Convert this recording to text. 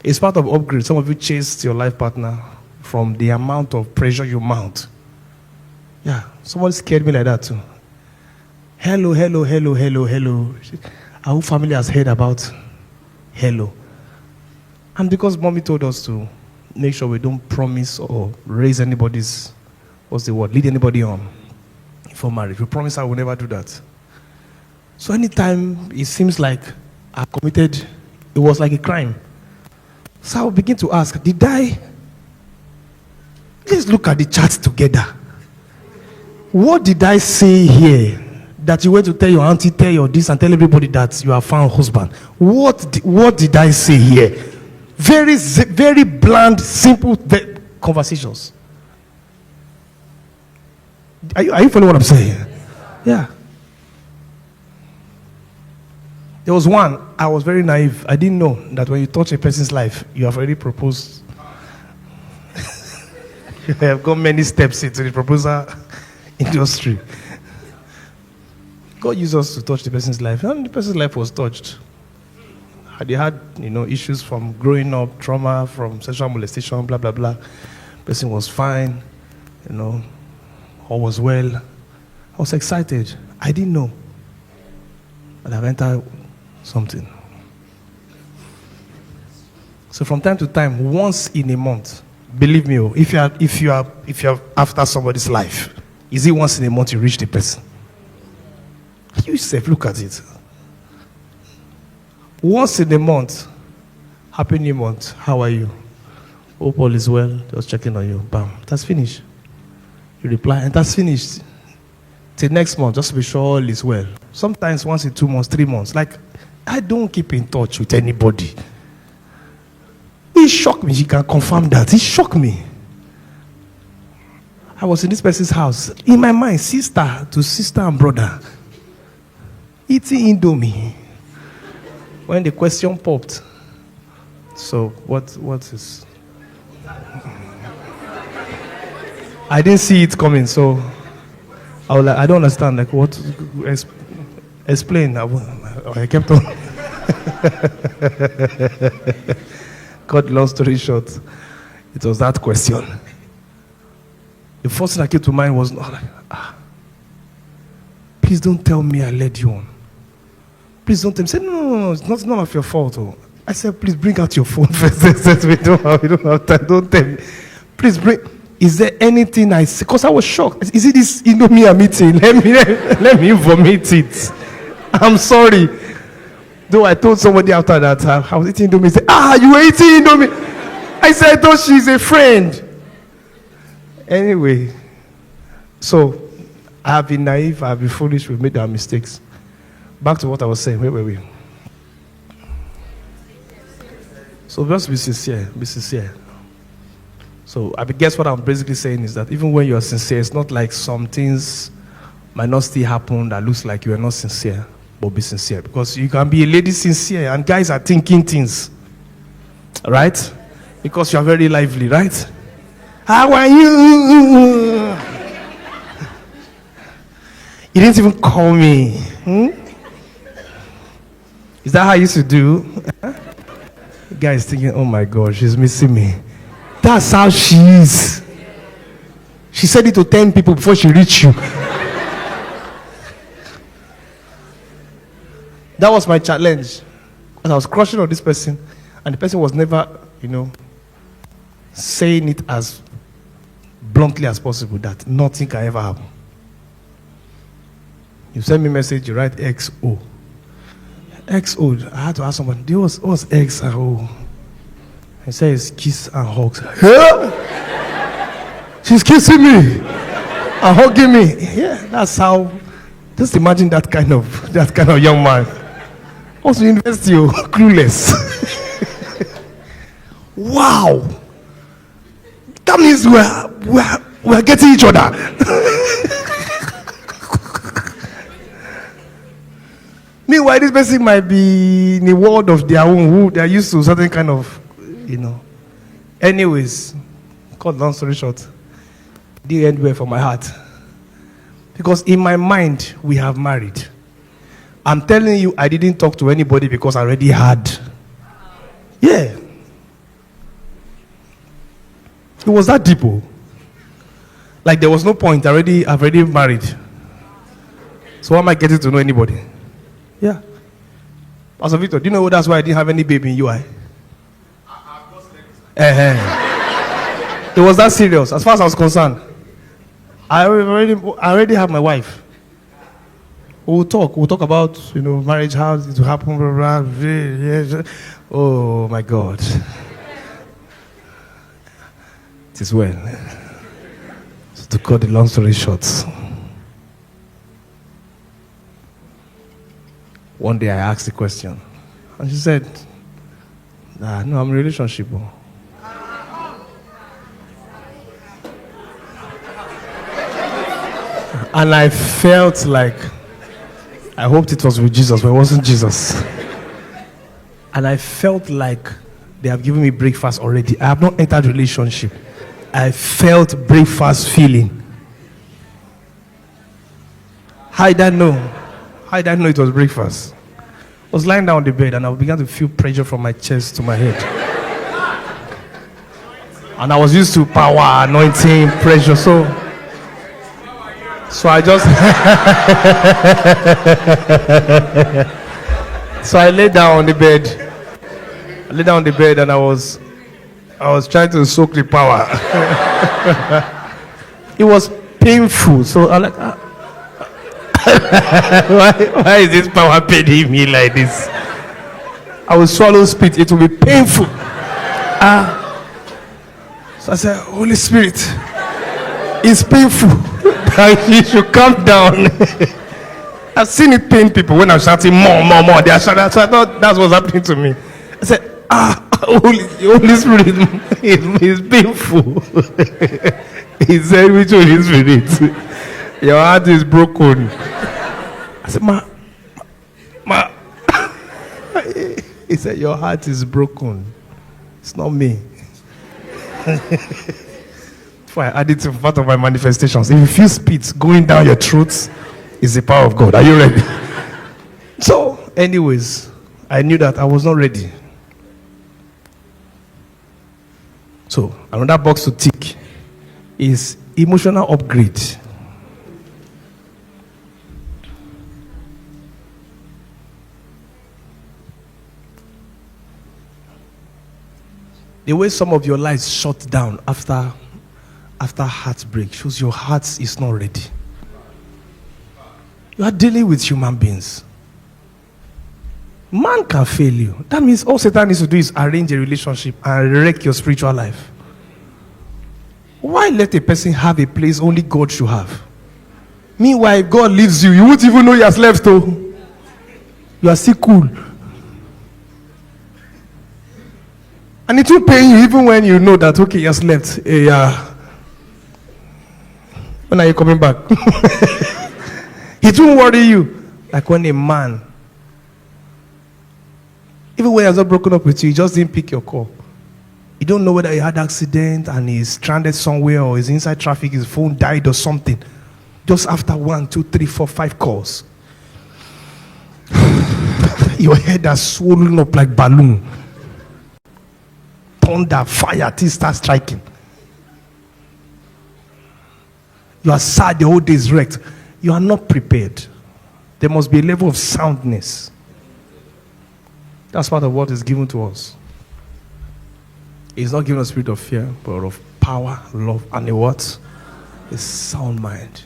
It's part of upgrade. Some of you chased your life partner from the amount of pressure you mount. Yeah, someone scared me like that too. Hello. Our whole family has heard about hello. And because mommy told us to make sure we don't promise or raise anybody's, lead anybody on for marriage. We promise I will never do that. So anytime it seems like I committed, it was like a crime. So I will begin to ask, let's look at the chart together. What did I say here that you went to tell your auntie, tell your this, and tell everybody that you have found husband? What did I say here? Very, very bland, simple conversations. Are you following what I'm saying? Yeah. There was one, I was very naive. I didn't know that when you touch a person's life, you have already proposed. You have gone many steps into the proposal industry. God used us to touch the person's life, and the person's life was touched. They had, issues from growing up, trauma from sexual molestation, blah, blah, blah. Person was fine, all was well. I was excited. I didn't know. But I've entered something. So from time to time, once in a month, believe me, if you are after somebody's life, is it once in a month you reach the person? You yourself, look at it. Once in a month, happy new month, how are you? Hope all is well, just checking on you. Bam, that's finished. You reply, and that's finished. Till next month, just to be sure all is well. Sometimes once in 2 months, 3 months. Like, I don't keep in touch with anybody. It shocked me. You can confirm that. It shocked me. I was in this person's house. In my mind, sister to sister and brother. Eating Indomie. When the question popped. So, what is... I didn't see it coming, so... I was like, I don't understand. Like, what? Explain. I kept on. Cut long story short, it was that question. The first thing that came to mind was, please don't tell me I led you on. Please don't tell me. Say, no, it's none of your fault. Oh. I said, please bring out your phone first. We don't have time. Don't tell me. Please bring. Is there anything I say? Because I was shocked. Is it this Indomie meeting? Let me vomit it. I'm sorry. Though I told somebody after that I was eating Indomie. Said, you were eating Indomie. I said, I thought she's a friend. Anyway, so I have been naive. I have been foolish. We've made our mistakes. Back to what I was saying. Where were we? So just be sincere. Be sincere. So I guess what I'm basically saying is that even when you are sincere, it's not like some things might not still happen that looks like you are not sincere, but be sincere. Because you can be a lady sincere and guys are thinking things, right? Because you are very lively, right? How are you? You didn't even call me. Is that how you used to do? The guy is thinking, oh my God, she's missing me. That's how she is. She said it to 10 people before she reached you. That was my challenge. And I was crushing on this person, and the person was never, saying it as bluntly as possible that nothing can ever happen. You send me a message, you write XO. XO, I had to ask someone, what's X and O? He says kiss and hugs. Yeah? She's kissing me and hugging me. Yeah, that's how. Just imagine that kind of young man. Also university, clueless. Wow. That means we're getting each other. Meanwhile, this person might be in a world of their own, who they are used to certain kind of, Anyways, cut long story short, didn't end well for my heart. Because in my mind, we have married. I'm telling you, I didn't talk to anybody because I already had. Yeah. It was that deep. Oh. Like there was no point. I've already married. So why am I getting to know anybody? Yeah. Pastor Victor, do you know that's why I didn't have any baby in UI? It was that serious. As far as I was concerned, I already have my wife. We'll talk about, marriage, how it will happen, blah, blah, blah. Oh my God. It is well. So to cut the long story short, one day I asked the question, and she said, no, I'm in a relationship. And I felt like, I hoped it was with Jesus, but it wasn't Jesus. And I felt like they have given me breakfast already. I have not entered relationship. I felt breakfast feeling. How did I know? How did I know it was breakfast? I was lying down on the bed and I began to feel pressure from my chest to my head. And I was used to power, anointing, pressure, so I just so I lay down on the bed. I lay down on the bed and I was trying to soak the power. It was painful. So I like why is this power paining me like this? I will swallow spit, it will be painful. So I said, Holy Spirit, it's painful. You should calm down. I've seen it pain people when I'm shouting more. They are shouting. So I thought that's what's happening to me. I said, Holy Spirit, it's painful. He said, which Holy Spirit? Your heart is broken. I said, Ma. He said, your heart is broken. It's not me. I add it to part of my manifestations. If you feel spit going down your throat, it's the power of God. Are you ready? So, anyways, I knew that I was not ready. So, another box to tick is emotional upgrade. The way some of your lives shut down after heartbreak shows your heart is not ready. You are dealing with human beings. Man can fail you. That means all Satan needs to do is arrange a relationship and wreck your spiritual life. Why let a person have a place only God should have? Meanwhile, if God leaves you, you won't even know he has left. Oh, you are still cool. And it will pain you even when you know that, okay, he has left. When are you coming back? It won't worry you. Like when a man, even when he has not broken up with you, he just didn't pick your call. You don't know whether he had an accident and he's stranded somewhere or he's inside traffic, his phone died or something. Just after 1, 2, 3, 4, 5 calls, your head has swollen up like balloon. Thunder, fire, things start striking. You are sad, the whole day is wrecked. You are not prepared. There must be a level of soundness. That's part of what is given to us. It's not given a spirit of fear, but of power, love, and a what? A sound mind.